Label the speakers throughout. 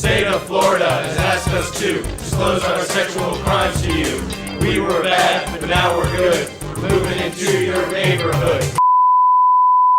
Speaker 1: state of Florida has asked us to disclose our sexual crimes to you. We were bad, but now we're good. We're moving into your neighborhood.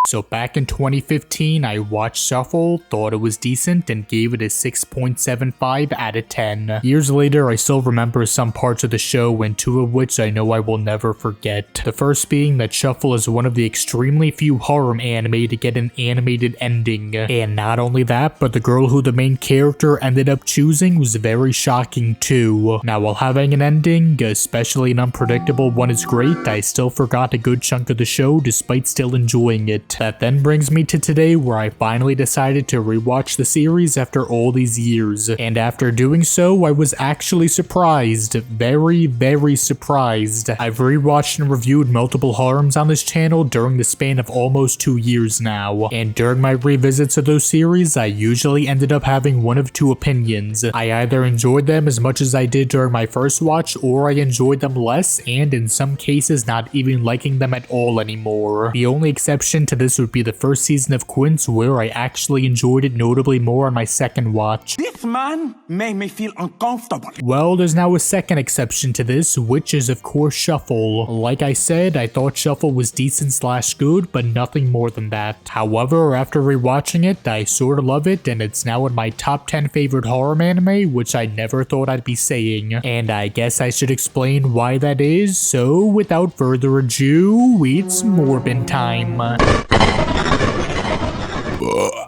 Speaker 2: So back in 2015, I watched Shuffle, thought it was decent, and gave it a 6.75 out of 10. Years later, I still remember some parts of the show, and two of which I know I will never forget. The first being that Shuffle is one of the extremely few harem anime to get an animated ending. And not only that, but the girl who the main character ended up choosing was very shocking too. Now while having an ending, especially an unpredictable one, is great, I still forgot a good chunk of the show despite still enjoying it. That then brings me to today, where I finally decided to rewatch the series after all these years. And after doing so, I was actually surprised. Very, very surprised. I've rewatched and reviewed multiple harems on this channel during the span of almost 2 years now. And during my revisits of those series, I usually ended up having one of two opinions. I either enjoyed them as much as I did during my first watch, or I enjoyed them less, and in some cases not even liking them at all anymore. The only exception to this would be the first season of Quince, where I actually enjoyed it notably more on my second watch.
Speaker 3: This man made me feel uncomfortable.
Speaker 2: Well, there's now a second exception to this, which is of course Shuffle. Like I said, I thought Shuffle was decent / good, but nothing more than that. However, after rewatching it, I sorta love it, and it's now in my top 10 favorite harem anime, which I never thought I'd be saying. And I guess I should explain why that is, so without further ado, it's Morbin time.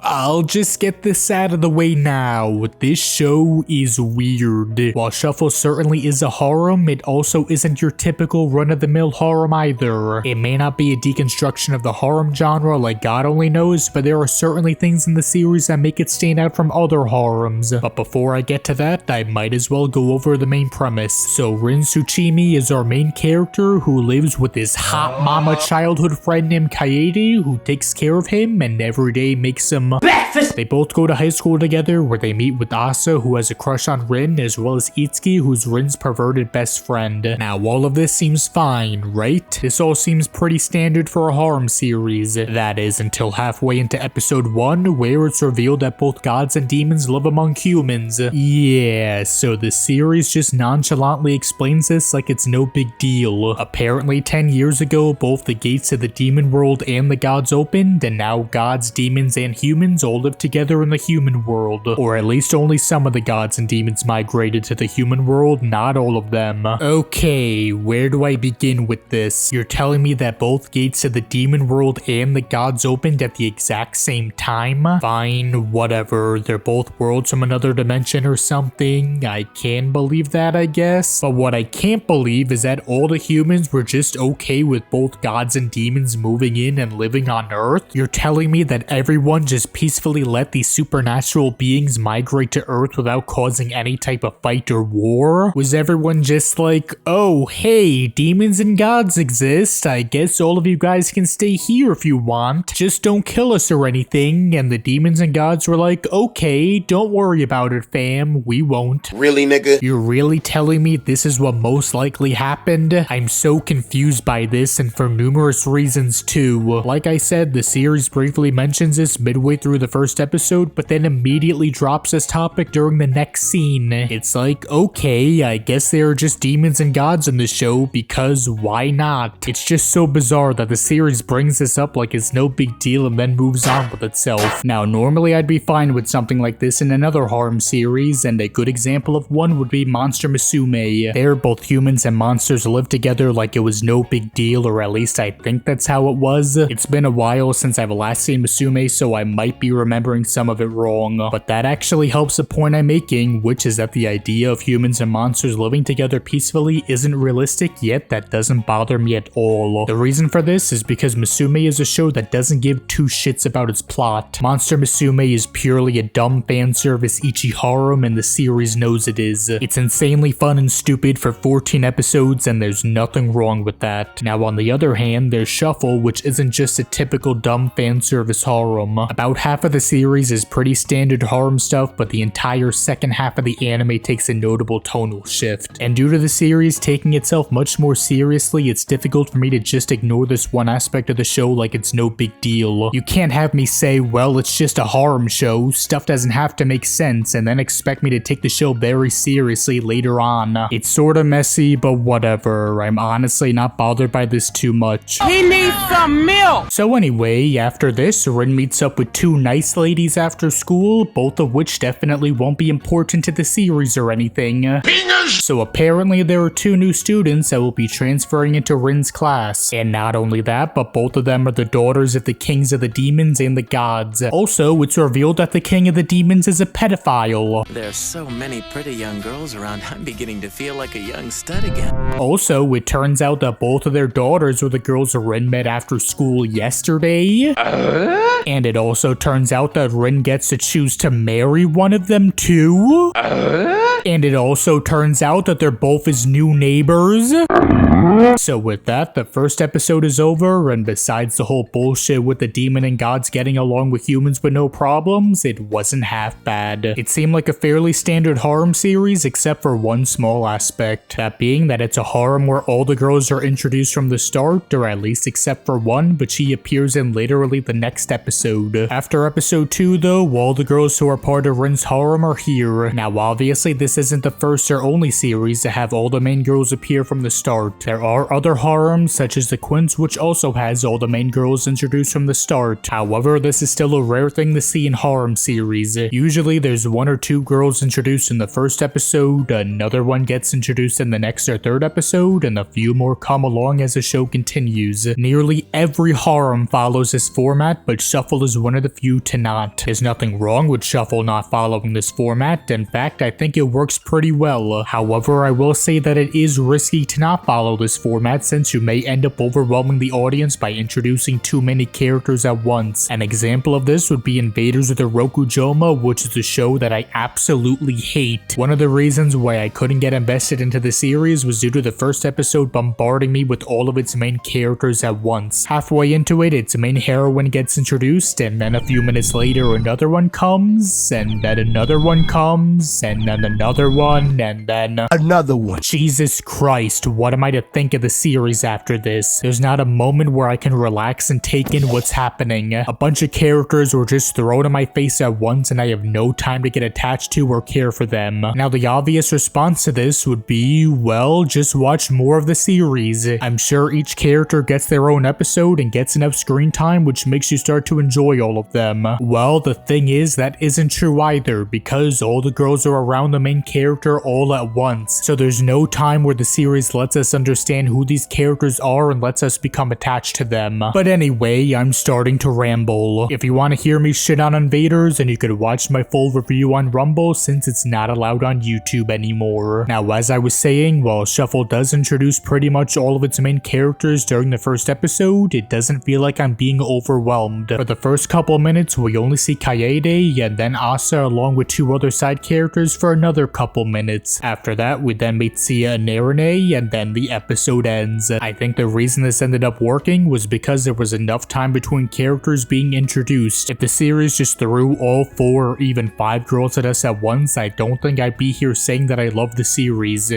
Speaker 2: I'll just get this out of the way now. This show is weird. While Shuffle certainly is a harem, it also isn't your typical run-of-the-mill harem either. It may not be a deconstruction of the harem genre like God only knows, but there are certainly things in the series that make it stand out from other harems. But before I get to that, I might as well go over the main premise. So Rin Tsuchimi is our main character who lives with his hot mama childhood friend named Kaede, who takes care of him and every day makes him breakfast. They both go to high school together, where they meet with Asa, who has a crush on Rin, as well as Itsuki, who's Rin's perverted best friend. Now all of this seems fine, right? This all seems pretty standard for a harem series. That is, until halfway into episode 1, where it's revealed that both gods and demons live among humans. Yeah, so the series just nonchalantly explains this like it's no big deal. Apparently 10 years ago, both the gates to the demon world and the gods opened, and now gods, demons, and humans all live together in the human world. Or at least only some of the gods and demons migrated to the human world, not all of them. Okay, where do I begin with this? You're telling me that both gates to the demon world and the gods opened at the exact same time? Fine, whatever. They're both worlds from another dimension or something. I can believe that, I guess. But what I can't believe is that all the humans were just okay with both gods and demons moving in and living on Earth? You're telling me that everyone just peacefully let these supernatural beings migrate to Earth without causing any type of fight or war? Was everyone just like, oh, hey, demons and gods exist, I guess all of you guys can stay here if you want, just don't kill us or anything? And the demons and gods were like, okay, don't worry about it, fam, we won't.
Speaker 4: Really, nigga?
Speaker 2: You're really telling me this is what most likely happened? I'm so confused by this, and for numerous reasons too. Like I said, the series briefly mentions this midway through the first episode, but then immediately drops this topic during the next scene. It's like, okay, I guess there are just demons and gods in the show, because why not? It's just so bizarre that the series brings this up like it's no big deal and then moves on with itself. Now, normally I'd be fine with something like this in another harem series, and a good example of one would be Monster Musume. There, both humans and monsters live together like it was no big deal, or at least I think that's how it was. It's been a while since I've last seen Musume, so I might be remembering some of it wrong, but that actually helps the point I'm making, which is that the idea of humans and monsters living together peacefully isn't realistic, yet that doesn't bother me at all. The reason for this is because Musume is a show that doesn't give two shits about its plot. Monster Musume is purely a dumb fan service ichi harem, and the series knows it is. It's insanely fun and stupid for 14 episodes, and there's nothing wrong with that. Now on the other hand, there's Shuffle, which isn't just a typical dumb fan service harem. About half of the series is pretty standard harem stuff, but the entire second half of the anime takes a notable tonal shift. And due to the series taking itself much more seriously, it's difficult for me to just ignore this one aspect of the show like it's no big deal. You can't have me say, well, it's just a harem show, stuff doesn't have to make sense, and then expect me to take the show very seriously later on. It's sorta messy, but whatever. I'm honestly not bothered by this too much.
Speaker 3: He needs some milk!
Speaker 2: So anyway, after this, Rin meets up with two nice ladies after school, both of which definitely won't be important to the series or anything. So apparently there are two new students that will be transferring into Rin's class. And not only that, but both of them are the daughters of the kings of the demons and the gods. Also, it's revealed that the king of the demons is a pedophile.
Speaker 4: There's so many pretty young girls around, I'm beginning to feel like a young stud again.
Speaker 2: Also, it turns out that both of their daughters were the girls Rin met after school yesterday. And it also turns out that Rin gets to choose to marry one of them too. And it also turns out that they're both his new neighbors. So with that, the first episode is over, and besides the whole bullshit with the demon and gods getting along with humans with no problems, it wasn't half bad. It seemed like a fairly standard harem series, except for one small aspect. That being that it's a harem where all the girls are introduced from the start, or at least except for one, but she appears in literally the next episode. After episode 2 though, all the girls who are part of Rin's harem are here. Now obviously this isn't the first or only series to have all the main girls appear from the start. There are other harems, such as the Quince, which also has all the main girls introduced from the start. However, this is still a rare thing to see in harem series. Usually there's one or two girls introduced in the first episode, another one gets introduced in the next or third episode, and a few more come along as the show continues. Nearly every harem follows this format, but Shuffle is one of the few to not. There's nothing wrong with Shuffle not following this format. In fact, I think it works pretty well. However, I will say that it is risky to not follow this format, since you may end up overwhelming the audience by introducing too many characters at once. An example of this would be Invaders of the Rokujoma, which is a show that I absolutely hate. One of the reasons why I couldn't get invested into the series was due to the first episode bombarding me with all of its main characters at once. Halfway into it, its main heroine gets introduced, and then a few minutes later another one comes, and then another one comes, and then another one, and then
Speaker 5: another one.
Speaker 2: Jesus Christ, what am I to think of the series after this? There's not a moment where I can relax and take in what's happening. A bunch of characters were just thrown in my face at once, and I have no time to get attached to or care for them. Now the obvious response to this would be, well, just watch more of the series. I'm sure each character gets their own episode and gets enough screen time, which makes you start to enjoy all of them. Well, the thing is, that isn't true either, because all the girls are around the main character all at once. So there's no time where the series lets us understand who these characters are and lets us become attached to them. But anyway, I'm starting to ramble. If you want to hear me shit on Invaders, then you could watch my full review on Rumble, since it's not allowed on YouTube anymore. Now, as I was saying, while Shuffle does introduce pretty much all of its main characters during the first episode, it doesn't feel like I'm being overwhelmed. For the first couple minutes, we only see Kaede and then Asa along with two other side characters for another couple minutes. After that, we then meet Sia and Narine, and then the episode ends. I think the reason this ended up working was because there was enough time between characters being introduced. If the series just threw all 4 or even 5 girls at us at once, I don't think I'd be here saying that I love the series.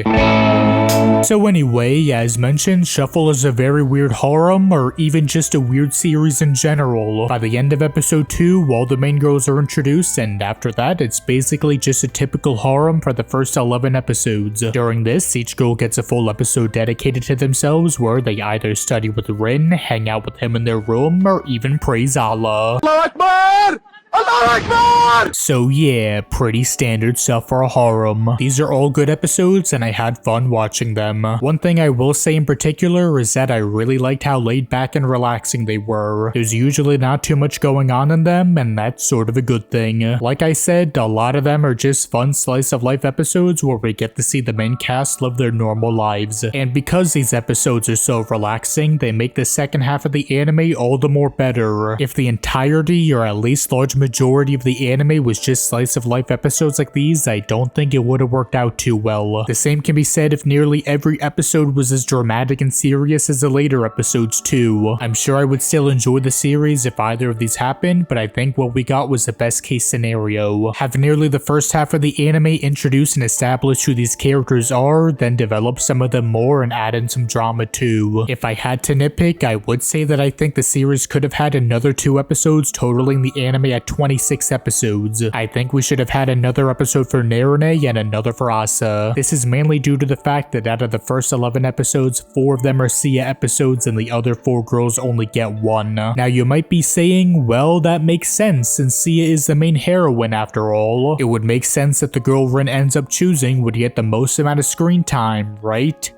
Speaker 2: So anyway, as mentioned, Shuffle is a very weird harem, or even just a weird series in general. By the end of episode 2, all the main girls are introduced, and after that, it's basically just a typical harem for the first 11 episodes. During this, each girl gets a full episode dedicated to themselves, where they either study with Rin, hang out with him in their room, or even praise Allah.
Speaker 5: Allahu Akbar! Allahu Akbar!
Speaker 2: So yeah, pretty standard stuff for a harem. These are all good episodes, and I had fun watching them. One thing I will say in particular is that I really liked how laid back and relaxing they were. There's usually not too much going on in them, and that's sort of a good thing. Like I said, a lot of them are just fun slice of life episodes where we get to see the main cast live their normal lives. And because these episodes are so relaxing, they make the second half of the anime all the more better. If the entirety, or at least large majority of the anime was just slice of life episodes like these, I don't think it would have worked out too well. The same can be said if nearly every episode was as dramatic and serious as the later episodes too. I'm sure I would still enjoy the series if either of these happened, but I think what we got was the best case scenario. Have nearly the first half of the anime introduce and establish who these characters are, then develop some of them more and add in some drama too. If I had to nitpick, I would say that I think the series could have had another 2 episodes, totaling the anime at 26 episodes. I think we should have had another episode for Narune and another for Asa. This is mainly due to the fact that out of the first 11 episodes, 4 of them are Sia episodes and the other 4 girls only get 1. Now you might be saying, well, that makes sense since Sia is the main heroine after all. It would make sense that the girl Rin ends up choosing would get the most amount of screen time, right?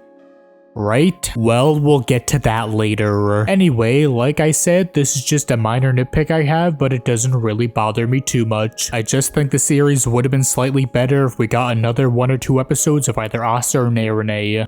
Speaker 2: Right? Well, we'll get to that later. Anyway, like I said, this is just a minor nitpick I have, but it doesn't really bother me too much. I just think the series would have been slightly better if we got another 1 or 2 episodes of either Asa or Narune.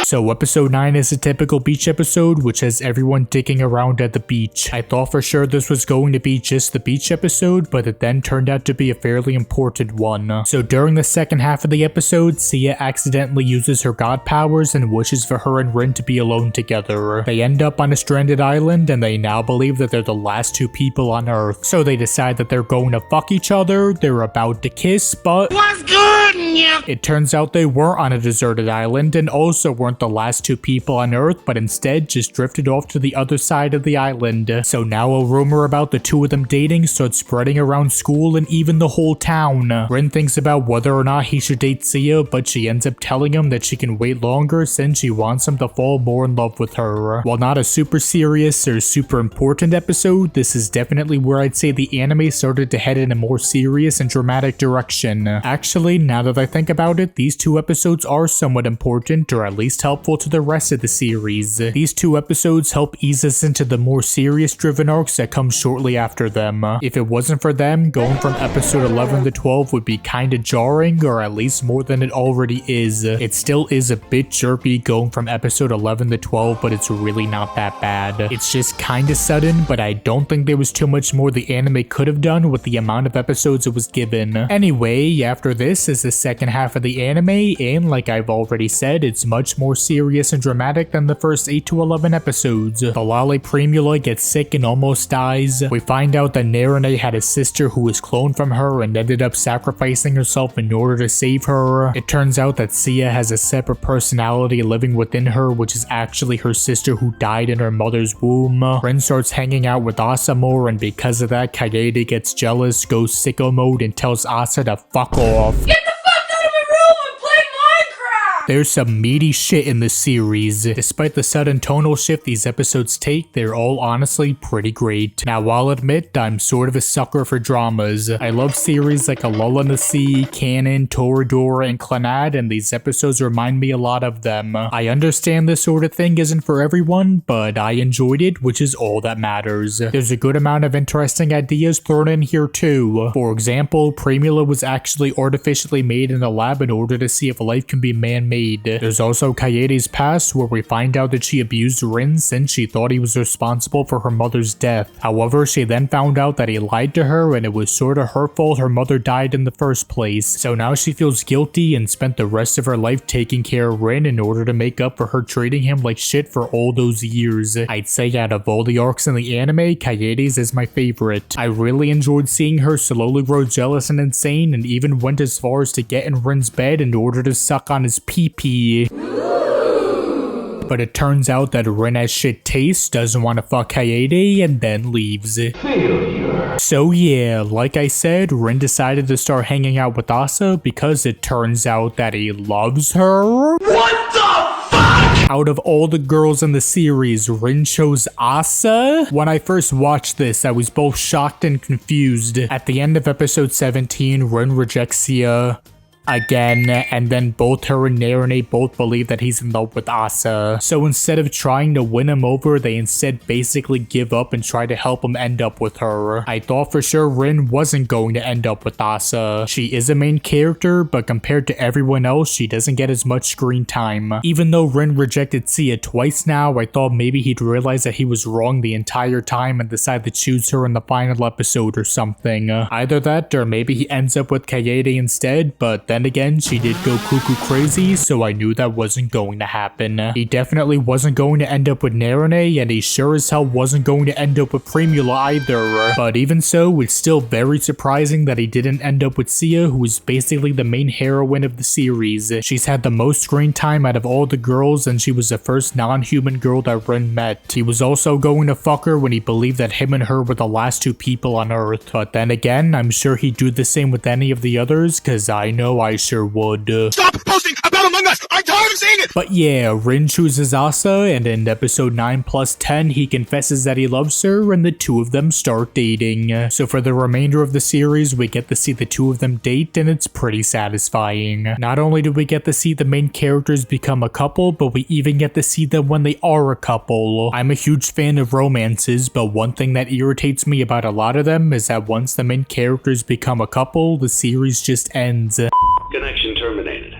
Speaker 2: So episode 9 is a typical beach episode, which has everyone digging around at the beach. I thought for sure this was going to be just the beach episode, but it then turned out to be a fairly important one. So during the second half of the episode, Sia accidentally uses her god powers and wishes for her and Rin to be alone together. They end up on a stranded island and they now believe that they're the last 2 people on Earth. So they decide that they're going to fuck each other, they're about to kiss, but
Speaker 3: What's good, yeah?
Speaker 2: it turns out they weren't on a deserted island and also weren't the last 2 people on Earth, but instead just drifted off to the other side of the island. So now a rumor about the 2 of them dating starts spreading around school and even the whole town. Rin thinks about whether or not he should date Sia, but she ends up telling him that she can wait longer since she wants him to fall more in love with her. While not a super serious or super important episode, this is definitely where I'd say the anime started to head in a more serious and dramatic direction. Actually, now that I think about it, these 2 episodes are somewhat important, or at least helpful to the rest of the series. These 2 episodes help ease us into the more serious driven arcs that come shortly after them. If it wasn't for them, going from episode 11 to 12 would be kinda jarring, or at least more than it already is. It still is a bit jerky going from episode 11 to 12, but it's really not that bad. It's just kinda sudden, but I don't think there was too much more the anime could have done with the amount of episodes it was given. Anyway, after this is the second half of the anime, and like I've already said, it's much more serious and dramatic than the first 8 to 11 episodes. The lolly Primula gets sick and almost dies. We find out that Narune had a sister who was cloned from her and ended up sacrificing herself in order to save her. It turns out that Sia has a separate personality living within her, which is actually her sister who died in her mother's womb. Rin starts hanging out with Asa more, and because of that, Kaede gets jealous, goes sicko mode, and tells Asa to fuck off.
Speaker 3: Get the fuck out of my room and play Minecraft!
Speaker 2: There's some meaty shit in this series. Despite the sudden tonal shift these episodes take, they're all honestly pretty great. Now I'll admit, I'm sort of a sucker for dramas. I love series like A Lull in the Sea, Canon, Toradora, and Clannad, and these episodes remind me a lot of them. I understand this sort of thing isn't for everyone, but I enjoyed it, which is all that matters. There's a good amount of interesting ideas thrown in here too. For example, Primula was actually artificially made in a lab in order to see if life can be man-made. There's also Kaede's past, where we find out that she abused Rin since she thought he was responsible for her mother's death. However, she then found out that he lied to her and it was sorta her fault her mother died in the first place. So now she feels guilty and spent the rest of her life taking care of Rin in order to make up for her treating him like shit for all those years. I'd say out of all the arcs in the anime, Kaede's is my favorite. I really enjoyed seeing her slowly grow jealous and insane, and even went as far as to get in Rin's bed in order to suck on his pee-pee. But it turns out that Rin has shit taste, doesn't want to fuck Kaede, and then leaves. Failure. So yeah, like I said, Rin decided to start hanging out with Asa because it turns out that he loves her.
Speaker 5: What the fuck?
Speaker 2: Out of all the girls in the series, Rin chose Asa? When I first watched this, I was both shocked and confused. At the end of episode 17, Rin rejects Sia. again, and then both her and Narune both believe that he's in love with Asa. So instead of trying to win him over, they instead basically give up and try to help him end up with her. I thought for sure Rin wasn't going to end up with Asa. She is a main character, but compared to everyone else, she doesn't get as much screen time. Even though Rin rejected Sia twice now, I thought maybe he'd realize that he was wrong the entire time and decide to choose her in the final episode or something. Either that, or maybe he ends up with Kaede instead, but then again, she did go cuckoo crazy, so I knew that wasn't going to happen. He definitely wasn't going to end up with Narune, and he sure as hell wasn't going to end up with Primula either. But even so, it's still very surprising that he didn't end up with Sia, who is basically the main heroine of the series. She's had the most screen time out of all the girls, and she was the first non-human girl that Rin met. He was also going to fuck her when he believed that him and her were the last two people on Earth. But then again, I'm sure he'd do the same with any of the others, cause I know I sure would.
Speaker 5: Stop posting about Among Us! I'm tired of seeing it!
Speaker 2: But yeah, Rin chooses Asa, and in episode 9+10, he confesses that he loves her, and the two of them start dating. So for the remainder of the series, we get to see the two of them date, and it's pretty satisfying. Not only do we get to see the main characters become a couple, but we even get to see them when they are a couple. I'm a huge fan of romances, but one thing that irritates me about a lot of them is that once the main characters become a couple, the series just ends.
Speaker 6: Connection terminated.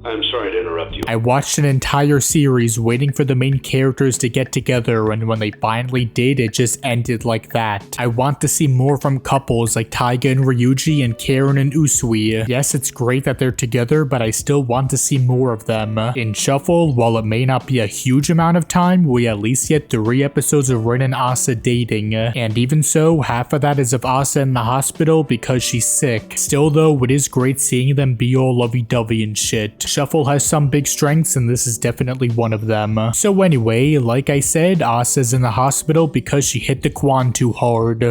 Speaker 6: I'm sorry to interrupt you.
Speaker 2: I watched an entire series waiting for the main characters to get together, and when they finally did, it just ended like that. I want to see more from couples like Taiga and Ryuji and Karen and Usui. Yes, it's great that they're together, but I still want to see more of them. In Shuffle, while it may not be a huge amount of time, we at least get 3 episodes of Rin and Asa dating. And even so, half of that is of Asa in the hospital because she's sick. Still though, it is great seeing them be all lovey-dovey and shit. Shuffle has some big strengths, and this is definitely one of them. So anyway, like I said, Asa's in the hospital because she hit the Quan too hard.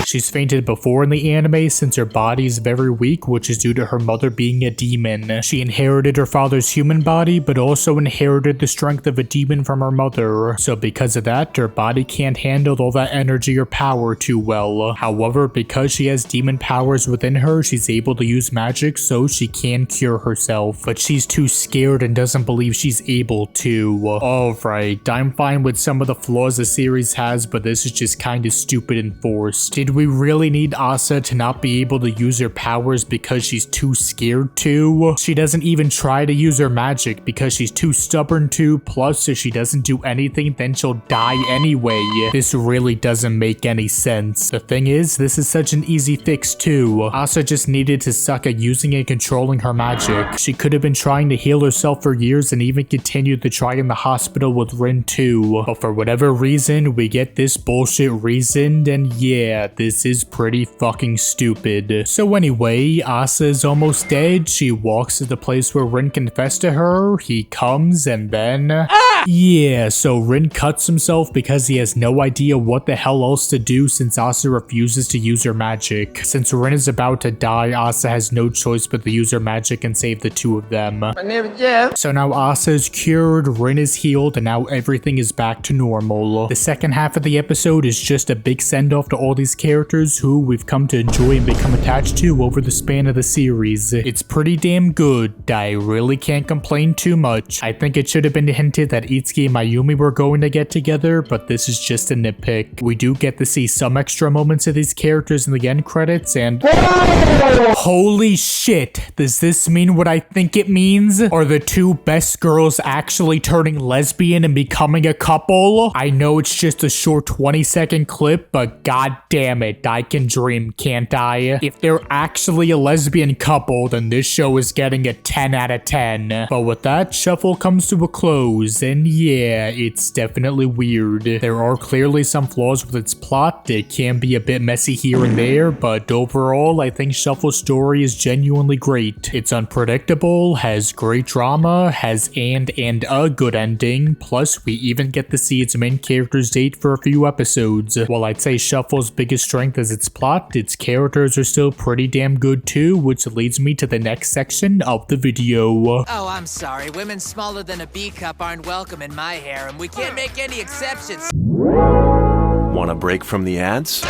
Speaker 2: She's fainted before in the anime since her body is very weak, which is due to her mother being a demon. She inherited her father's human body, but also inherited the strength of a demon from her mother. So because of that, her body can't handle all that energy or power too well. However, because she has demon powers within her, she's able to use magic so she can cure herself. But she's too scared and doesn't believe she's able to. Alright, I'm fine with some of the flaws the series has, but this is just kinda stupid and forced. Did we really need Asa to not be able to use her powers because she's too scared to? She doesn't even try to use her magic because she's too stubborn to, plus if she doesn't do anything then she'll die anyway. This really doesn't make any sense. The thing is, this is such an easy fix too. Asa just needed to suck at using and controlling her magic. She could have been trying to heal herself for years and even continued to try in the hospital with Rin too. But for whatever reason, we get this bullshit reasoned, and yeah, this is pretty fucking stupid. So anyway, Asa is almost dead. She walks to the place where Rin confessed to her. He comes and then... Yeah, so Rin cuts himself because he has no idea what the hell else to do since Asa refuses to use her magic. Since Rin is about to die, Asa has no choice but to use her magic and save the two of them.
Speaker 7: My name is Jeff.
Speaker 2: So now Asa is cured, Rin is healed, and now everything is back to normal. The second half of the episode is just a big send-off to all these characters who we've come to enjoy and become attached to over the span of the series. It's pretty damn good. I really can't complain too much. I think it should have been hinted that Itsuki and Mayumi were going to get together, but this is just a nitpick. We do get to see some extra moments of these characters in the end credits, and... Holy shit! Does this mean what I think it means? Are the two best girls actually turning lesbian and becoming a couple? I know it's just a short 20-second clip, but god damn it, I can dream, can't I? If they're actually a lesbian couple, then this show is getting a 10 out of 10. But with that, Shuffle comes to a close, and yeah, it's definitely weird. There are clearly some flaws with its plot. It can be a bit messy here and there, but overall, I think Shuffle's story is genuinely great. It's unpredictable, has great drama, has and a good ending, plus we even get to see its main characters date for a few episodes. While I'd say Shuffle's biggest strength is its plot, its characters are still pretty damn good too, which leads me to the next section of the video.
Speaker 8: Oh, I'm sorry. Women smaller than a B cup aren't welcome in my harem. We can't make any exceptions.
Speaker 9: Want a break from the ads?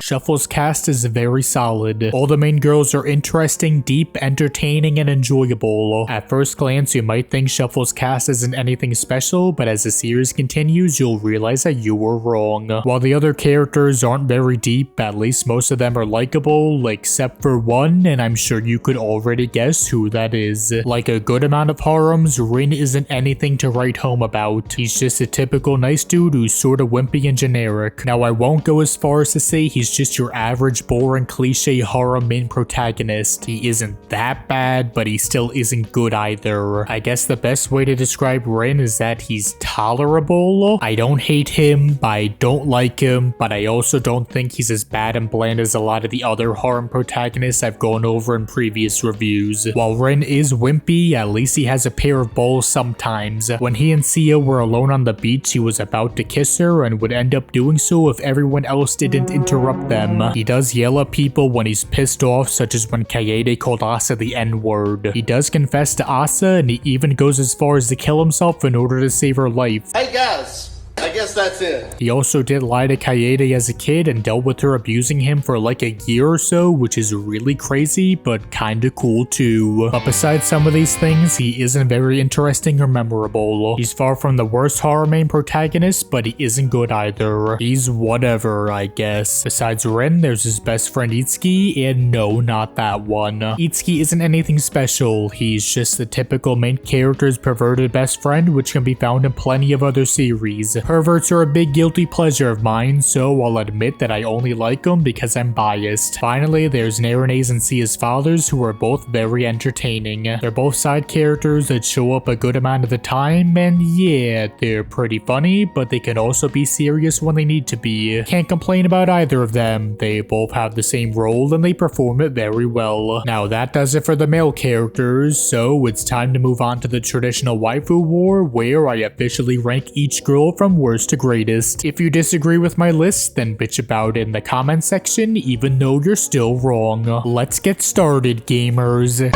Speaker 2: Shuffle's cast is very solid. All the main girls are interesting, deep, entertaining, and enjoyable. At first glance, you might think Shuffle's cast isn't anything special, but as the series continues, you'll realize that you were wrong. While the other characters aren't very deep, at least most of them are likable, except for one, and I'm sure you could already guess who that is. Like a good amount of harems, Rin isn't anything to write home about. He's just a typical nice dude who's sorta wimpy and generic. Now I won't go as far as to say he's just your average boring cliche harem main protagonist. He isn't that bad, but he still isn't good either. I guess the best way to describe Rin is that he's tolerable. I don't hate him, I don't like him, but I also don't think he's as bad and bland as a lot of the other harem protagonists I've gone over in previous reviews. While Rin is wimpy, at least he has a pair of balls sometimes. When he and Sia were alone on the beach, he was about to kiss her and would end up doing so if everyone else didn't interrupt them. He does yell at people when he's pissed off, such as when Kaede called Asa the N-word. He does confess to Asa, and he even goes as far as to kill himself in order to save her life.
Speaker 5: Hey guys, I guess that's it.
Speaker 2: He also did lie to Kaede as a kid and dealt with her abusing him for like a year or so, which is really crazy, but kinda cool too. But besides some of these things, he isn't very interesting or memorable. He's far from the worst horror main protagonist, but he isn't good either. He's whatever, I guess. Besides Rin, there's his best friend Itsuki, and no, not that one. Itsuki isn't anything special. He's just the typical main character's perverted best friend, which can be found in plenty of other series. Perverts are a big guilty pleasure of mine, so I'll admit that I only like them because I'm biased. Finally, there's Narune's and Sia's fathers, who are both very entertaining. They're both side characters that show up a good amount of the time, and yeah, they're pretty funny, but they can also be serious when they need to be. Can't complain about either of them. They both have the same role and they perform it very well. Now that does it for the male characters, so it's time to move on to the traditional waifu war, where I officially rank each girl from worst to greatest. If you disagree with my list, then bitch about it in the comment section, even though you're still wrong. Let's get started, gamers.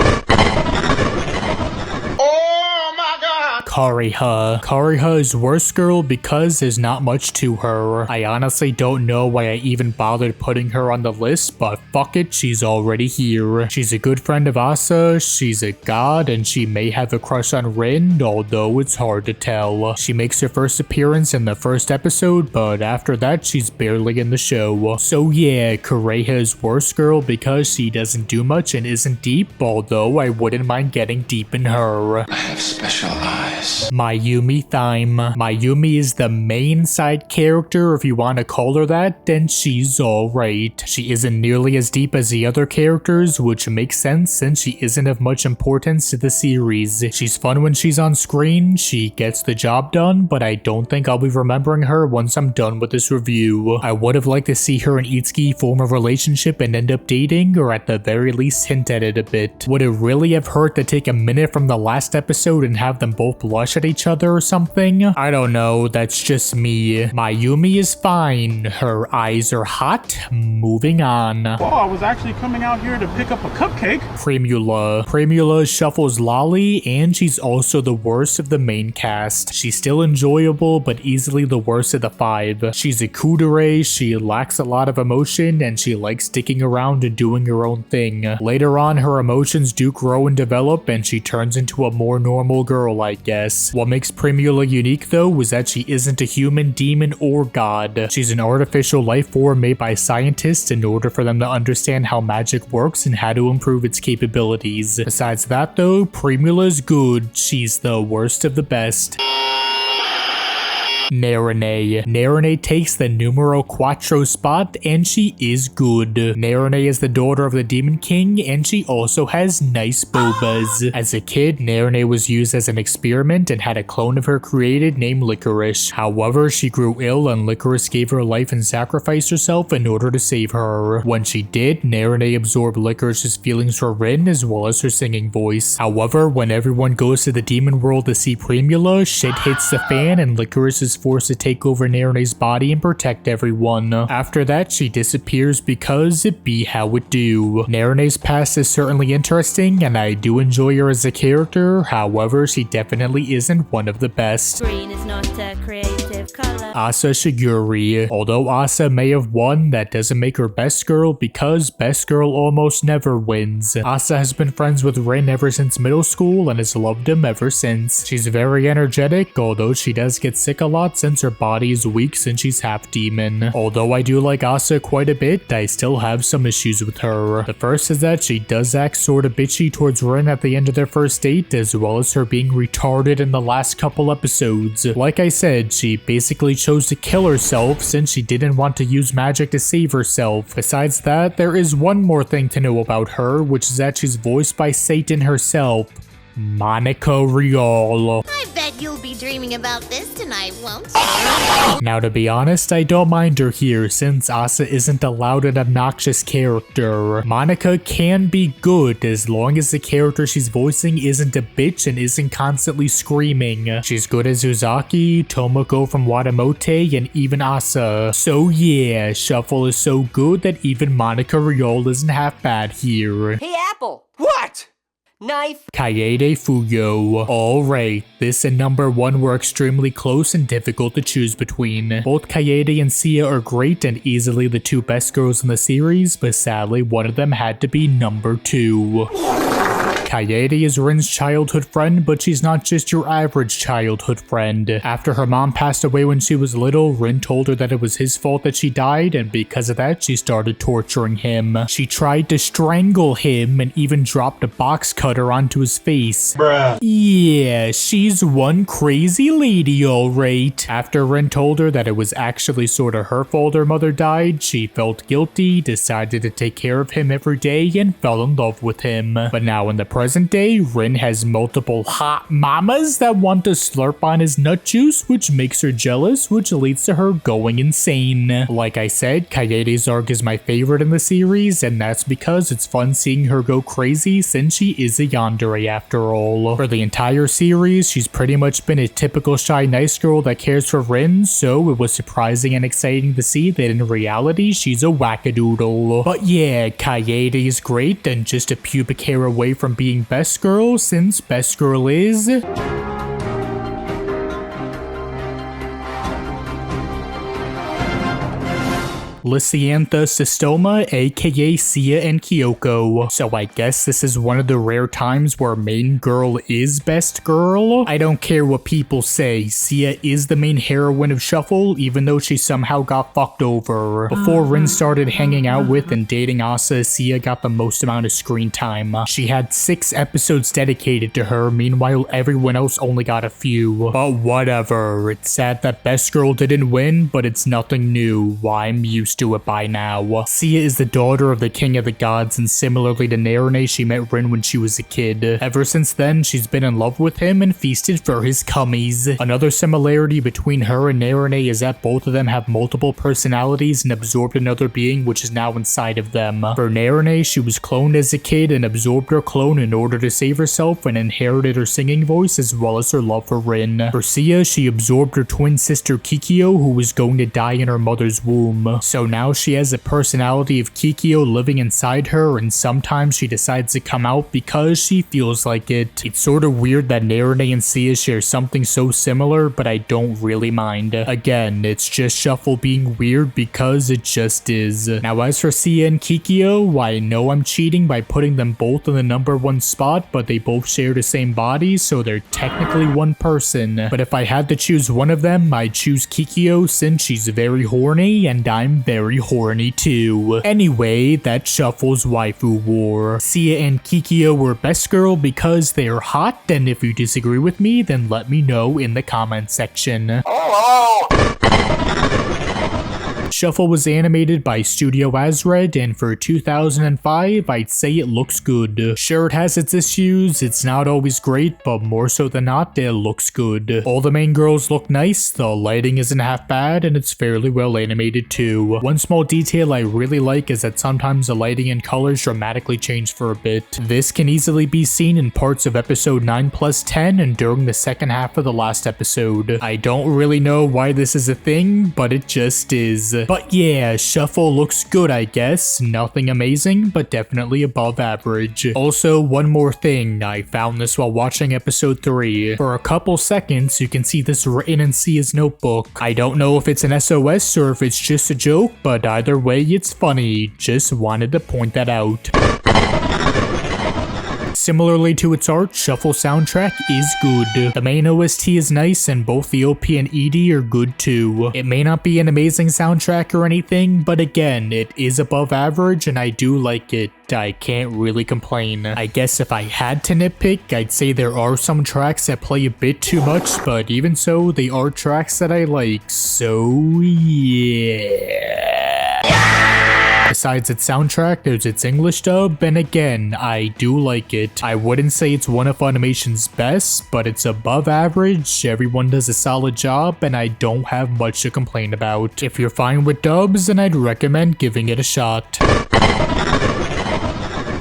Speaker 2: Kariha. Kariha is worst girl because there's not much to her. I honestly don't know why I even bothered putting her on the list, but fuck it, she's already here. She's a good friend of Asa, she's a god, and she may have a crush on Rin, although it's hard to tell. She makes her first appearance in the first episode, but after that she's barely in the show. So yeah, Kariha is worst girl because she doesn't do much and isn't deep, although I wouldn't mind getting deep in her.
Speaker 5: I have special eyes.
Speaker 2: Mayumi Thyme. Mayumi is the main side character, if you want to call her that, and she's alright. She isn't nearly as deep as the other characters, which makes sense since she isn't of much importance to the series. She's fun when she's on screen, she gets the job done, but I don't think I'll be remembering her once I'm done with this review. I would have liked to see her and Itsuki form a relationship and end up dating, or at the very least hint at it a bit. Would it really have hurt to take a minute from the last episode and have them both blush at each other or something? I don't know, that's just me. Mayumi is fine. Her eyes are hot. Moving on.
Speaker 7: Oh, I was actually coming out here to pick up a cupcake.
Speaker 2: Primula. Primula is Shuffle's lolly, and she's also the worst of the main cast. She's still enjoyable, but easily the worst of the five. She's a kudere, she lacks a lot of emotion, and she likes sticking around and doing her own thing. Later on, her emotions do grow and develop, and she turns into a more normal girl, I guess. What makes Primula unique though is that she isn't a human, demon, or god. She's an artificial life form made by scientists in order for them to understand how magic works and how to improve its capabilities. Besides that though, Primula's good. She's the worst of the best. Narune. Narune takes the numero cuatro spot, and she is good. Narune is the daughter of the Demon King, and she also has nice bobas. As a kid, Narune was used as an experiment and had a clone of her created named Licorice. However, she grew ill and Licorice gave her life and sacrificed herself in order to save her. When she did, Narune absorbed Licorice's feelings for Rin as well as her singing voice. However, when everyone goes to the demon world to see Primula, shit hits the fan and Licorice is forced to take over Narune's body and protect everyone. After that, she disappears because it be how it do. Narune's past is certainly interesting, and I do enjoy her as a character, however, she definitely isn't one of the best.
Speaker 9: Green is not creative.
Speaker 2: Asa Shiguri. Although Asa may have won, that doesn't make her best girl because best girl almost never wins. Asa has been friends with Rin ever since middle school and has loved him ever since. She's very energetic, although she does get sick a lot since her body is weak since she's half demon. Although I do like Asa quite a bit, I still have some issues with her. The first is that she does act sorta bitchy towards Rin at the end of their first date, as well as her being retarded in the last couple episodes. Like I said, she basically chose to kill herself since she didn't want to use magic to save herself. Besides that, there is one more thing to know about her, which is that she's voiced by Satan herself, Monica Rial.
Speaker 9: I bet you'll be dreaming about this tonight, won't you?
Speaker 2: Now, to be honest, I don't mind her here since Asa isn't a loud and obnoxious character. Monica can be good as long as the character she's voicing isn't a bitch and isn't constantly screaming. She's good as Uzaki, Tomoko from Watamote, and even Asa. So yeah, Shuffle is so good that even Monica Rial isn't half bad here.
Speaker 10: Hey, Apple! What? Knife?
Speaker 2: Kaede Fuyo. Alright, this and number 1 were extremely close and difficult to choose between. Both Kaede and Sia are great and easily the 2 best girls in the series, but sadly one of them had to be number 2. Kaede is Rin's childhood friend, but she's not just your average childhood friend. After her mom passed away when she was little, Rin told her that it was his fault that she died, and because of that, she started torturing him. She tried to strangle him and even dropped a box cutter onto his face.
Speaker 1: Bruh.
Speaker 2: Yeah, she's one crazy lady, alright. After Rin told her that it was actually sorta her fault her mother died, she felt guilty, decided to take care of him every day, and fell in love with him. But now in the present day, Rin has multiple hot mamas that want to slurp on his nut juice, which makes her jealous, which leads to her going insane. Like I said, Kaede's arc is my favorite in the series, and that's because it's fun seeing her go crazy since she is a yandere after all. For the entire series, she's pretty much been a typical shy nice girl that cares for Rin, so it was surprising and exciting to see that in reality, she's a wackadoodle. But yeah, Kaede is great and just a pubic hair away from being best girl since best girl is... Lysiantha Systoma, aka Sia and Kyoko. So I guess this is one of the rare times where main girl is best girl. I don't care what people say, Sia is the main heroine of Shuffle, even though she somehow got fucked over. Before Rin started hanging out with and dating Asa, Sia got the most amount of screen time. She had 6 episodes dedicated to her, meanwhile everyone else only got a few. But whatever, it's sad that best girl didn't win, but it's nothing new. I'm used to it by now. Sia is the daughter of the king of the gods, and similarly to Narune, she met Rin when she was a kid. Ever since then, she's been in love with him and feasted for his cummies. Another similarity between her and Narune is that both of them have multiple personalities and absorbed another being which is now inside of them. For Narune, she was cloned as a kid and absorbed her clone in order to save herself and inherited her singing voice as well as her love for Rin. For Sia, she absorbed her twin sister Kikyo, who was going to die in her mother's womb. So now she has a personality of Kikyo living inside her, and sometimes she decides to come out because she feels like it. It's sort of weird that Narune and Sia share something so similar, but I don't really mind. Again, it's just Shuffle being weird because it just is. Now as for Sia and Kikyo, I know I'm cheating by putting them both in the number 1 spot, but they both share the same body, so they're technically one person. But if I had to choose one of them, I'd choose Kikyo since she's very horny, and I'm very horny too. Anyway, that's Shuffle's waifu war. Sia and Kikyo were best girl because they're hot, and if you disagree with me, then let me know in the comment section. Shuffle was animated by Studio Azred, and for 2005, I'd say it looks good. Sure, it has its issues, it's not always great, but more so than not, it looks good. All the main girls look nice, the lighting isn't half bad, and it's fairly well animated too. One small detail I really like is that sometimes the lighting and colors dramatically change for a bit. This can easily be seen in parts of episode 9+10 and during the second half of the last episode. I don't really know why this is a thing, but it just is. But yeah, Shuffle looks good, I guess. Nothing amazing, but definitely above average. Also, one more thing. I found this while watching episode 3. For a couple seconds, you can see this written in Sia's notebook. I don't know if it's an SOS or if it's just a joke, but either way, it's funny. Just wanted to point that out. Similarly to its art, Shuffle soundtrack is good. The main OST is nice and both the OP and ED are good too. It may not be an amazing soundtrack or anything, but again, it is above average and I do like it. I can't really complain. I guess if I had to nitpick, I'd say there are some tracks that play a bit too much, but even so, they are tracks that I like, so yeah. Besides its soundtrack, there's its English dub, and again, I do like it. I wouldn't say it's one of Funimation's best, but it's above average, everyone does a solid job, and I don't have much to complain about. If you're fine with dubs, then I'd recommend giving it a shot.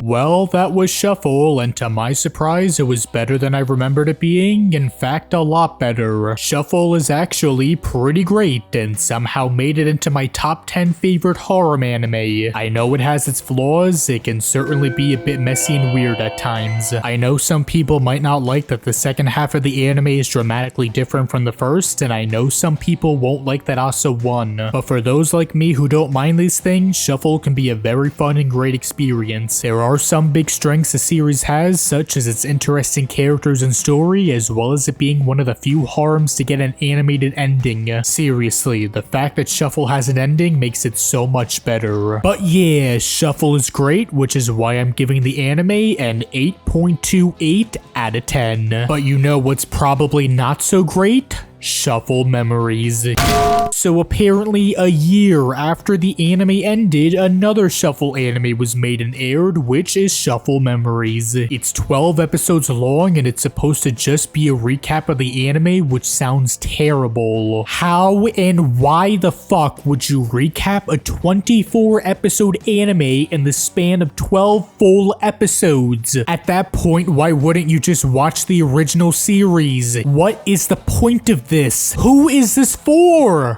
Speaker 2: Well, that was Shuffle, and to my surprise, it was better than I remembered it being. In fact, a lot better. Shuffle is actually pretty great, and somehow made it into my top 10 favorite Harem anime. I know it has its flaws, it can certainly be a bit messy and weird at times. I know some people might not like that the second half of the anime is dramatically different from the first, and I know some people won't like that Asa won. But for those like me who don't mind these things, Shuffle can be a very fun and great experience. There are some big strengths the series has, such as its interesting characters and story, as well as it being one of the few harems to get an animated ending. Seriously, the fact that Shuffle has an ending makes it so much better. But yeah, Shuffle is great, which is why I'm giving the anime an 8.28 out of 10. But you know what's probably not so great? Shuffle Memories. So apparently a year after the anime ended, another Shuffle anime was made and aired, which is Shuffle Memories. It's 12 episodes long and it's supposed to just be a recap of the anime, which sounds terrible. How and why the fuck would you recap a 24 episode anime in the span of 12 full episodes? At that point, why wouldn't you just watch the original series? What is the point of this? Who is this for?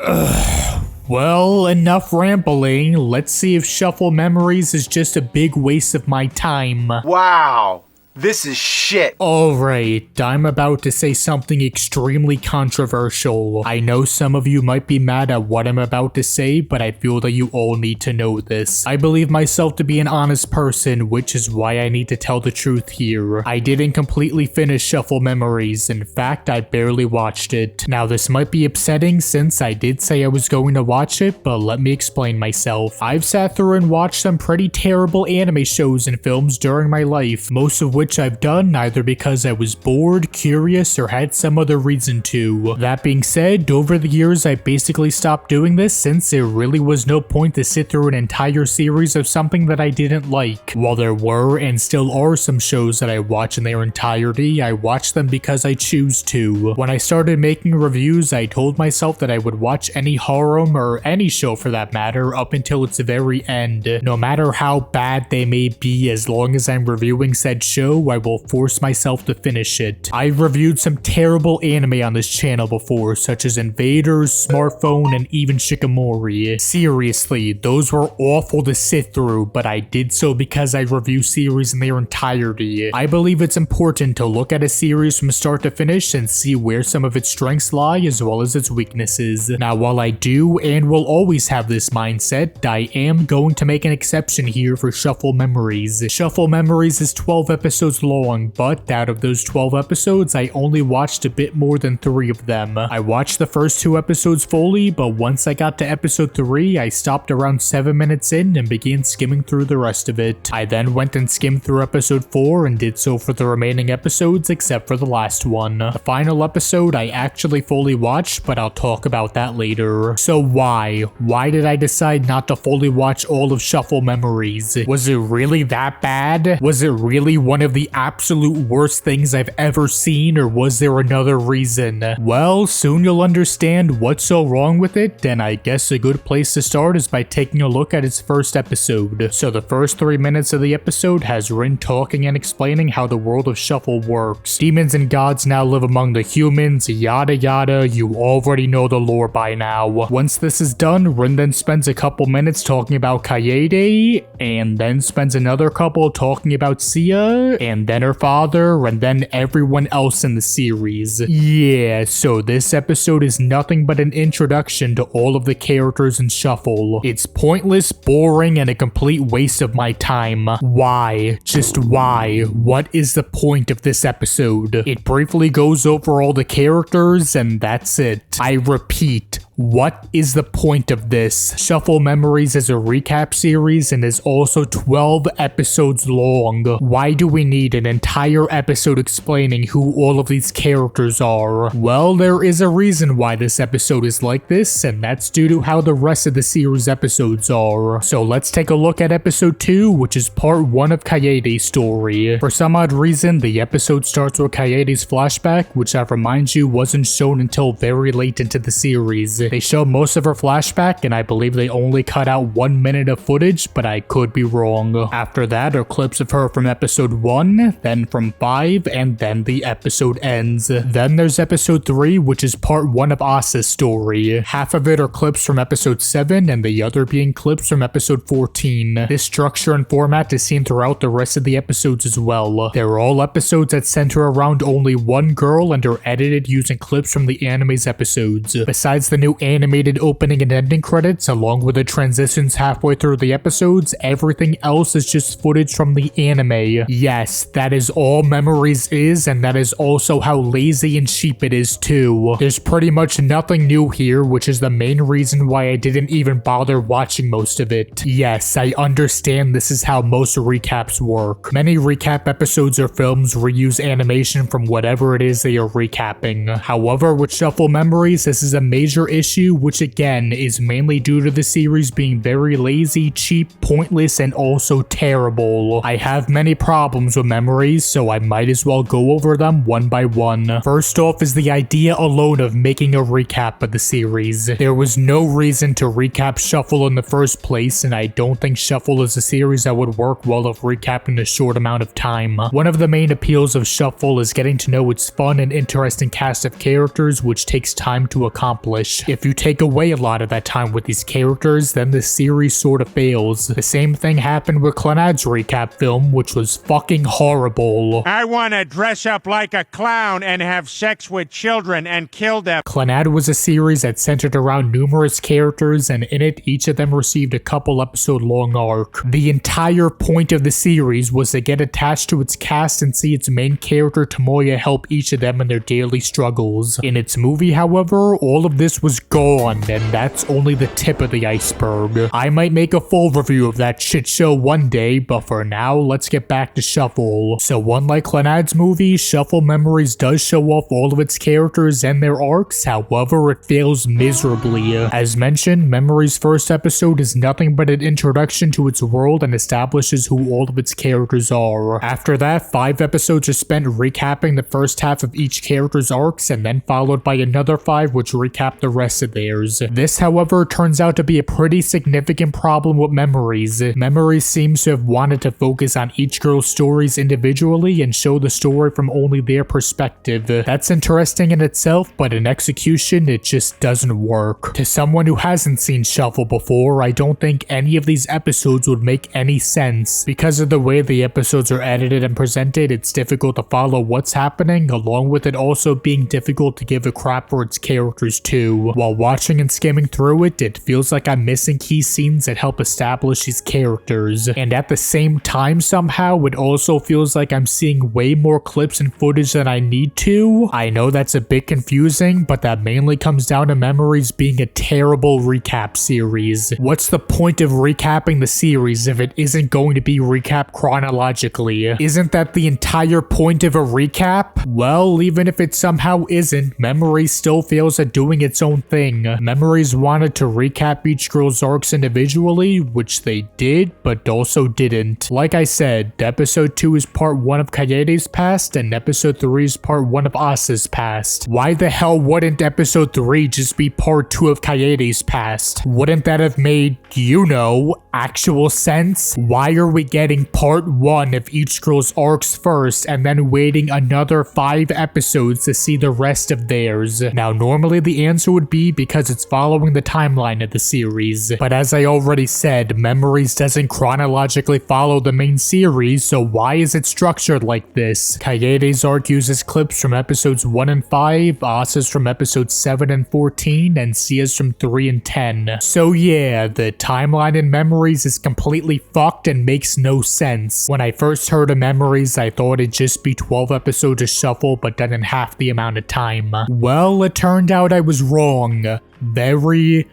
Speaker 2: Well, enough rambling. Let's see if Shuffle Memories is just a big waste of my time.
Speaker 11: Wow. This is shit.
Speaker 2: Alright, I'm about to say something extremely controversial. I know some of you might be mad at what I'm about to say, but I feel that you all need to know this. I believe myself to be an honest person, which is why I need to tell the truth here. I didn't completely finish Shuffle Memories. In fact, I barely watched it. Now, this might be upsetting since I did say I was going to watch it, but let me explain myself. I've sat through and watched some pretty terrible anime shows and films during my life, most of which I've done either because I was bored, curious, or had some other reason to. That being said, over the years I basically stopped doing this since there really was no point to sit through an entire series of something that I didn't like. While there were and still are some shows that I watch in their entirety, I watch them because I choose to. When I started making reviews, I told myself that I would watch any harem or any show for that matter up until its very end. No matter how bad they may be, as long as I'm reviewing said show, I will force myself to finish it. I've reviewed some terrible anime on this channel before, such as Invaders, Smartphone, and even Shikamori. Seriously, those were awful to sit through, but I did so because I review series in their entirety. I believe it's important to look at a series from start to finish and see where some of its strengths lie as well as its weaknesses. Now, while I do and will always have this mindset, I am going to make an exception here for Shuffle Memories. Shuffle Memories is 12 episodes long, but out of those 12 episodes, I only watched a bit more than 3 of them. I watched the first 2 episodes fully, but once I got to episode 3, I stopped around 7 minutes in and began skimming through the rest of it. I then went and skimmed through episode 4 and did so for the remaining episodes except for the last one. The final episode I actually fully watched, but I'll talk about that later. So why? Why did I decide not to fully watch all of Shuffle Memories? Was it really that bad? Was it really one of of the absolute worst things I've ever seen, or was there another reason? Well, soon you'll understand what's so wrong with it, and I guess a good place to start is by taking a look at its first episode. So the first 3 minutes of the episode has Rin talking and explaining how the world of Shuffle works. Demons and gods now live among the humans, yada yada, you already know the lore by now. Once this is done, Rin then spends a couple minutes talking about Kaede, and then spends another couple talking about Sia, and then her father, and then everyone else in the series. Yeah, so this episode is nothing but an introduction to all of the characters in Shuffle. It's pointless, boring, and a complete waste of my time. Why? Just why? What is the point of this episode? It briefly goes over all the characters, and that's it. I repeat, what is the point of this? Shuffle Memories is a recap series and is also 12 episodes long. Why do we need an entire episode explaining who all of these characters are? Well, there is a reason why this episode is like this, and that's due to how the rest of the series episodes are. So let's take a look at episode 2, which is part 1 of Kaede's story. For some odd reason, the episode starts with Kaede's flashback, which I remind you wasn't shown until very late into the series. They show most of her flashback, and I believe they only cut out 1 minute of footage, but I could be wrong. After that are clips of her from episode 1, then from 5, and then the episode ends. Then there's episode 3, which is part 1 of Asa's story. Half of it are clips from episode 7, and the other being clips from episode 14. This structure and format is seen throughout the rest of the episodes as well. They're all episodes that center around only one girl and are edited using clips from the anime's episodes. Besides the new animated opening and ending credits, along with the transitions halfway through the episodes, everything else is just footage from the anime. Yes, that is all Memories is, and that is also how lazy and cheap it is too. There's pretty much nothing new here, which is the main reason why I didn't even bother watching most of it. Yes, I understand this is how most recaps work. Many recap episodes or films reuse animation from whatever it is they are recapping. However, with Shuffle Memories, this is a major issue, which again is mainly due to the series being very lazy, cheap, pointless, and also terrible. I have many problems with Memories, so I might as well go over them one by one. First off is the idea alone of making a recap of the series. There was no reason to recap Shuffle in the first place, and I don't think Shuffle is a series that would work well if recapped in a short amount of time. One of the main appeals of Shuffle is getting to know its fun and interesting cast of characters, which takes time to accomplish. If you take away a lot of that time with these characters, then the series sort of fails. The same thing happened with Clannad's recap film, which was fucking horrible.
Speaker 12: I want to dress up like a clown and have sex with children and kill them.
Speaker 2: Clannad was a series that centered around numerous characters, and in it, each of them received a couple episode long arc. The entire point of the series was to get attached to its cast and see its main character Tomoya help each of them in their daily struggles. In its movie, however, all of this was gone, and that's only the tip of the iceberg. I might make a full review of that shit show one day, but for now, let's get back to Shuffle. So unlike Clannad's movie, Shuffle Memories does show off all of its characters and their arcs, however, it fails miserably. As mentioned, Memories' first episode is nothing but an introduction to its world and establishes who all of its characters are. After that, 5 episodes are spent recapping the first half of each character's arcs, and then followed by another 5 which recap the rest of theirs. This, however, turns out to be a pretty significant problem with Memories. Memories seems to have wanted to focus on each girl's stories individually and show the story from only their perspective. That's interesting in itself, but in execution, it just doesn't work. To someone who hasn't seen Shuffle before, I don't think any of these episodes would make any sense. Because of the way the episodes are edited and presented, it's difficult to follow what's happening, along with it also being difficult to give a crap for its characters too. While watching and skimming through it, it feels like I'm missing key scenes that help establish these characters. And at the same time, somehow, it also feels like I'm seeing way more clips and footage than I need to. I know that's a bit confusing, but that mainly comes down to Memories being a terrible recap series. What's the point of recapping the series if it isn't going to be recapped chronologically? Isn't that the entire point of a recap? Well, even if it somehow isn't, Memories still fails at doing its own thing. Memories wanted to recap each girl's arcs individually, which they did, but also didn't. Like I said, episode 2 is part 1 of Kaede's past, and episode 3 is part 1 of Asa's past. Why the hell wouldn't episode 3 just be part 2 of Kaede's past? Wouldn't that have made, you know, actual sense? Why are we getting part 1 of each girl's arcs first and then waiting another 5 episodes to see the rest of theirs? Now, normally the answer would be because it's following the timeline of the series, but as I already said, Memories doesn't chronologically follow the main series, so why is it structured like this? Kaede's arc uses clips from episodes 1 and 5, Asa's from episodes 7 and 14, and Sia's from 3 and 10. So yeah, the timeline in Memories is completely fucked and makes no sense. When I first heard of Memories, I thought it'd just be 12 episodes of Shuffle, but done in half the amount of time. Well, it turned out I was wrong. Very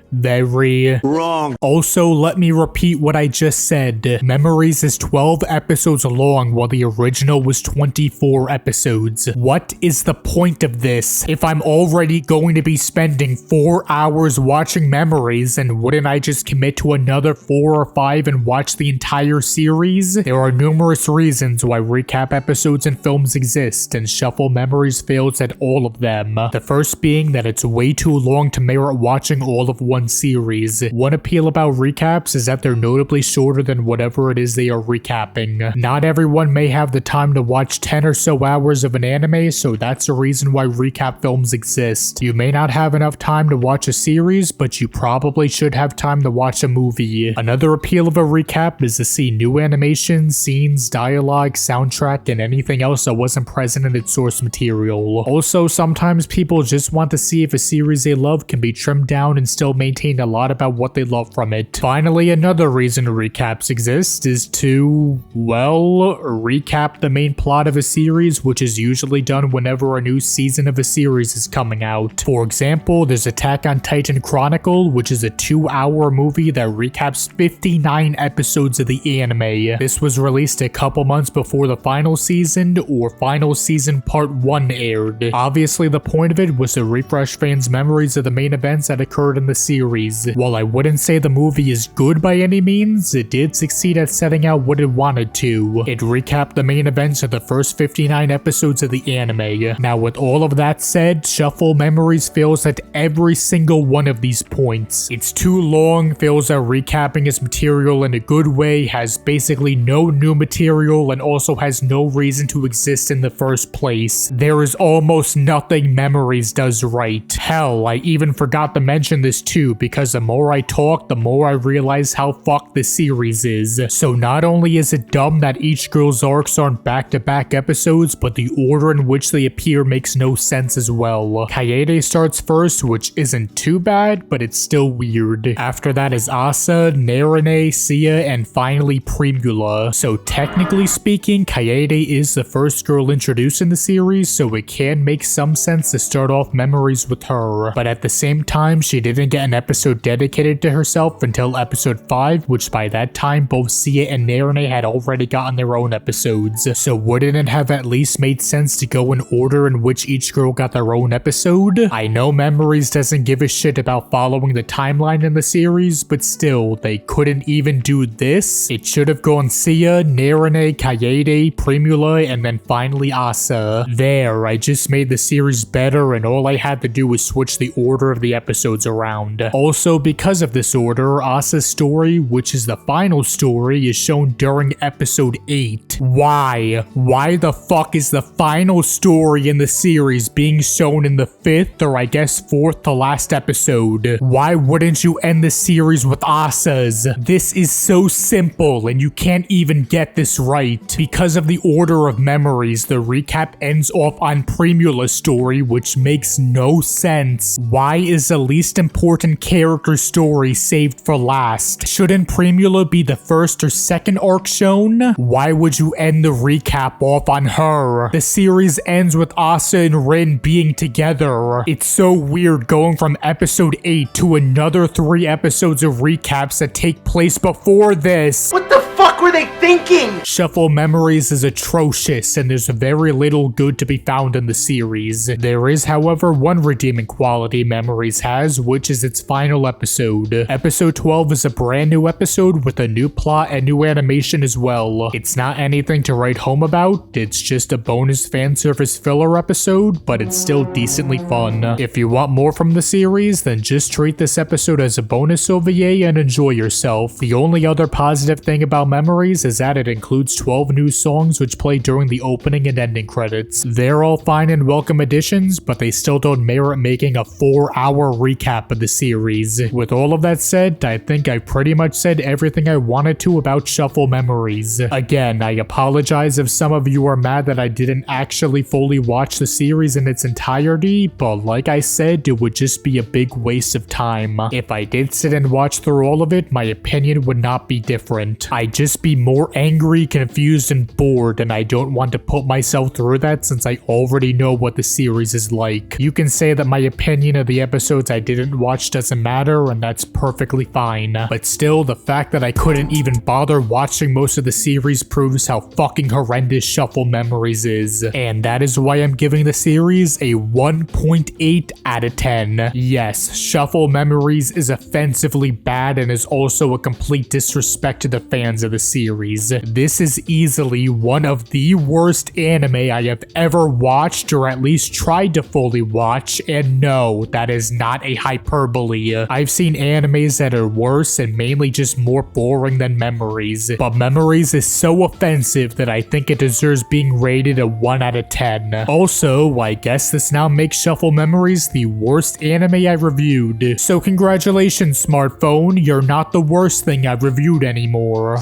Speaker 2: wrong. Also, let me repeat what I just said. Memories is 12 episodes long, while the original was 24 episodes. What is the point of this? If I'm already going to be spending 4 hours watching Memories, and wouldn't I just commit to another 4 or 5 and watch the entire series? There are numerous reasons why recap episodes and films exist, and Shuffle Memories fails at all of them. The first being that it's way too long to merit watching all of one series. One appeal about recaps is that they're notably shorter than whatever it is they are recapping. Not everyone may have the time to watch 10 or so hours of an anime, so that's a reason why recap films exist. You may not have enough time to watch a series, but you probably should have time to watch a movie. Another appeal of a recap is to see new animations, scenes, dialogue, soundtrack, and anything else that wasn't present in its source material. Also, sometimes people just want to see if a series they love can be trimmed down and still maintain a lot about what they love from it. Finally, another reason recaps exist is to, well, recap the main plot of a series, which is usually done whenever a new season of a series is coming out. For example, there's Attack on Titan Chronicle, which is a 2-hour movie that recaps 59 episodes of the anime. This was released a couple months before the final season, or final season part 1 aired. Obviously, the point of it was to refresh fans' memories of the main events that occurred in the series. While I wouldn't say the movie is good by any means, it did succeed at setting out what it wanted to. It recapped the main events of the first 59 episodes of the anime. Now, with all of that said, Shuffle Memories fails at every single one of these points. It's too long, fails at recapping its material in a good way, has basically no new material, and also has no reason to exist in the first place. There is almost nothing Memories does right. Hell, I even forgot to mention this too, because the more I talk, the more I realize how fucked this series is. So not only is it dumb that each girl's arcs aren't back-to-back episodes, but the order in which they appear makes no sense as well. Kaede starts first, which isn't too bad, but it's still weird. After that is Asa, Narine, Sia, and finally Primula. So technically speaking, Kaede is the first girl introduced in the series, so it can make some sense to start off Memories with her. But at the same time, she didn't get an episode dedicated to herself until episode 5, which by that time both Sia and Narine had already gotten their own episodes. So wouldn't it have at least made sense to go in order in which each girl got their own episode? I know Memories doesn't give a shit about following the timeline in the series, but still, they couldn't even do this. It should have gone Sia, Narine, Kaede, Primula, and then finally Asa. There, I just made the series better, and all I had to do was switch the order of the episodes around. Also, because of this order, Asa's story, which is the final story, is shown during episode 8. Why? Why the fuck is the final story in the series being shown in the 5th, or I guess 4th to last episode? Why wouldn't you end the series with Asa's? This is so simple, and you can't even get this right. Because of the order of Memories, the recap ends off on Primula's story, which makes no sense. Why is the least important character story saved for last? Shouldn't Primula be the first or second arc shown? Why would you end the recap off on her? The series ends with Asa and Rin being together. It's so weird going from episode 8 to another 3 episodes of recaps that take place before this.
Speaker 11: What the fuck were they thinking?
Speaker 2: Shuffle Memories is atrocious, and there's very little good to be found in the series. There is, however, one redeeming quality Memories has, which is its final episode. Episode 12 is a brand new episode with a new plot and new animation as well. It's not anything to write home about, it's just a bonus fan service filler episode, but it's still decently fun. If you want more from the series, then just treat this episode as a bonus OVA and enjoy yourself. The only other positive thing about Memories is that it includes 12 new songs which play during the opening and ending credits. They're all fine and welcome additions, but they still don't merit making a 4-hour recap of the series. With all of that said, I think I pretty much said everything I wanted to about Shuffle Memories. Again, I apologize if some of you are mad that I didn't actually fully watch the series in its entirety, but like I said, it would just be a big waste of time. If I did sit and watch through all of it, my opinion would not be different. I'd just be more angry, confused, and bored, and I don't want to put myself through that since I already know what the series is like. You can say that my opinion of the episodes I didn't watch doesn't matter, and that's perfectly fine. But still, the fact that I couldn't even bother watching most of the series proves how fucking horrendous Shuffle Memories is. And that is why I'm giving the series a 1.8 out of 10. Yes, Shuffle Memories is offensively bad and is also a complete disrespect to the fans of the series. This is easily one of the worst anime I have ever watched, or at least tried to fully watch, and no, that is not a hyperbole. I've seen animes that are worse and mainly just more boring than Memories, but Memories is so offensive that I think it deserves being rated a 1 out of 10. Also, I guess this now makes Shuffle Memories the worst anime I reviewed. So congratulations, smartphone, you're not the worst thing I've reviewed anymore.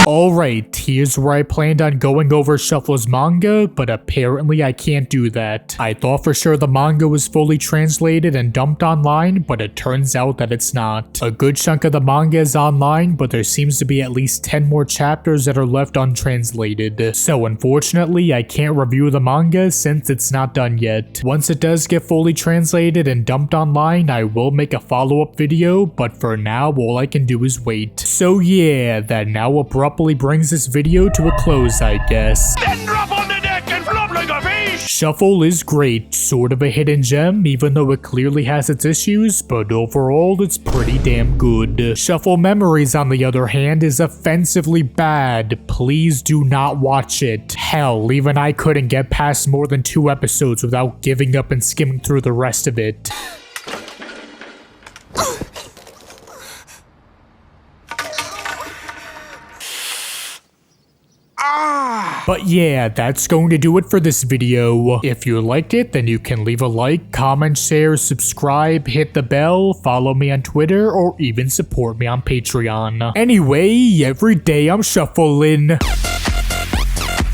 Speaker 2: Alright, here's where I planned on going over Shuffle's manga, but apparently I can't do that. I thought for sure the manga was fully translated and dumped online, but it turns out that it's not. A good chunk of the manga is online, but there seems to be at least 10 more chapters that are left untranslated. So unfortunately, I can't review the manga since it's not done yet. Once it does get fully translated and dumped online, I will make a follow-up video, but for now, all I can do is wait. So yeah, that now abruptly brings this video to a close, I guess.
Speaker 12: Then drop on the deck and flop like a fish!
Speaker 2: Shuffle is great, sort of a hidden gem, even though it clearly has its issues, but overall it's pretty damn good. Shuffle Memories, on the other hand, is offensively bad. Please do not watch it. Hell, even I couldn't get past more than 2 episodes without giving up and skimming through the rest of it. But yeah, that's going to do it for this video. If you liked it, then you can leave a like, comment, share, subscribe, hit the bell, follow me on Twitter, or even support me on Patreon. Anyway, every day I'm shuffling.